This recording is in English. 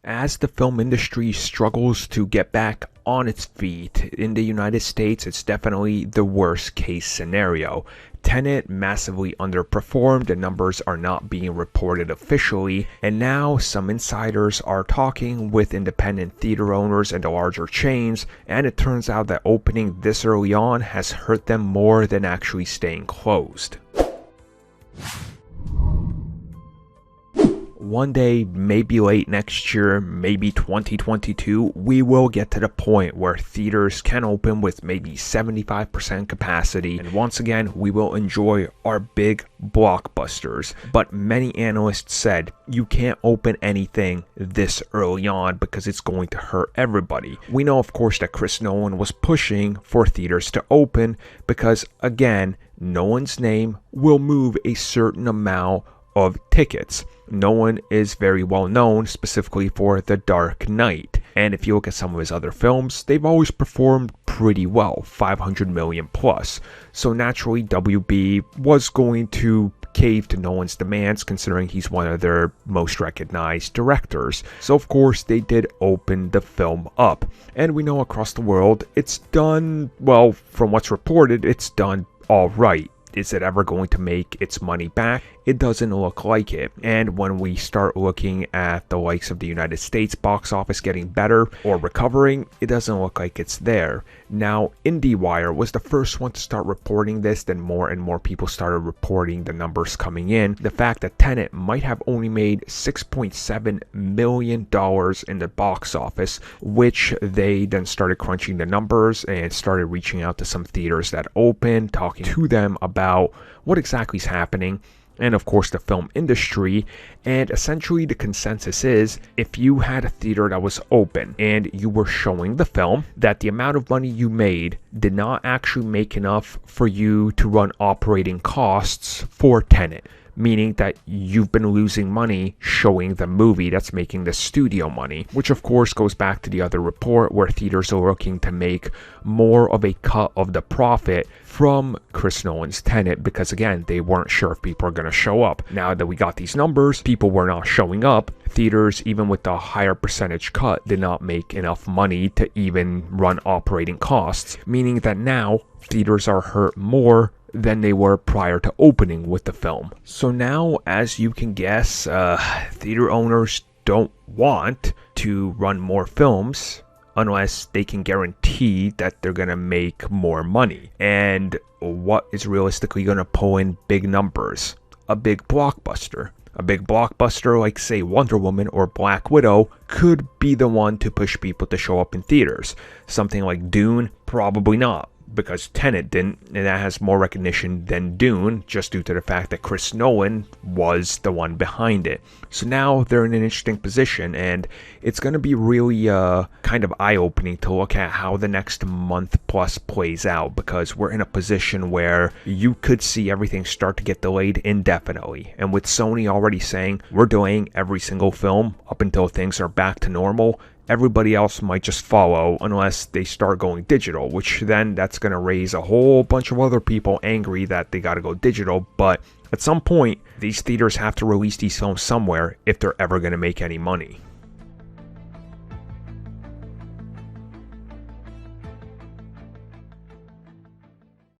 As the film industry struggles to get back on its feet, in the United States, it's definitely the worst case scenario. Tenet massively underperformed, the numbers are not being reported officially, and now some insiders are talking with independent theater owners and the larger chains, and it turns out that opening this early on has hurt them more than actually staying closed. One day, maybe late next year, maybe 2022, we will get to the point where theaters can open with maybe 75% capacity, and once again, we will enjoy our big blockbusters. But many analysts said you can't open anything this early on because it's going to hurt everybody. We know, of course, that Chris Nolan was pushing for theaters to open because, again, Nolan's name will move a certain amount of tickets. Nolan is very well known specifically for The Dark Knight, and if you look at some of his other films, they've always performed pretty well, 500 million plus. So naturally, WB was going to cave to Nolan's demands considering he's one of their most recognized directors. So of course they did open the film up, and we know across the world it's done, well, from what's reported, it's done all right. Is it ever going to make its money back? It doesn't look like it. And when we start looking at the likes of the United States box office getting better or recovering, it doesn't look like it's there. Now, IndieWire was the first one to start reporting this, then more and more people started reporting the numbers coming in. The fact that Tenet might have only made $6.7 million in the box office, which they then started crunching the numbers and started reaching out to some theaters that opened, talking to them about what exactly is happening, and of course the film industry. And essentially the consensus is, if you had a theater that was open and you were showing the film, that the amount of money you made did not actually make enough for you to run operating costs for Tenet. Meaning that you've been losing money showing the movie that's making the studio money, which of course goes back to the other report where theaters are looking to make more of a cut of the profit from Chris Nolan's Tenet because, again, they weren't sure if people are going to show up. Now that we got these numbers, people were not showing up. Theaters, even with the higher percentage cut, did not make enough money to even run operating costs, meaning that now theaters are hurt more than they were prior to opening with the film. So now, as you can guess, theater owners don't want to run more films unless they can guarantee that they're going to make more money. And what is realistically going to pull in big numbers? A big blockbuster. A big blockbuster like, say, Wonder Woman or Black Widow could be the one to push people to show up in theaters. Something like Dune, probably not, because Tenet didn't, and that has more recognition than Dune, just due to the fact that Chris Nolan was the one behind it. So now they're in an interesting position, and it's going to be really kind of eye-opening to look at how the next month plus plays out, because we're in a position where you could see everything start to get delayed indefinitely. And with Sony already saying, we're delaying every single film up until things are back to normal, everybody else might just follow unless they start going digital, which then that's going to raise a whole bunch of other people angry that they got to go digital. But at some point, these theaters have to release these films somewhere if they're ever going to make any money.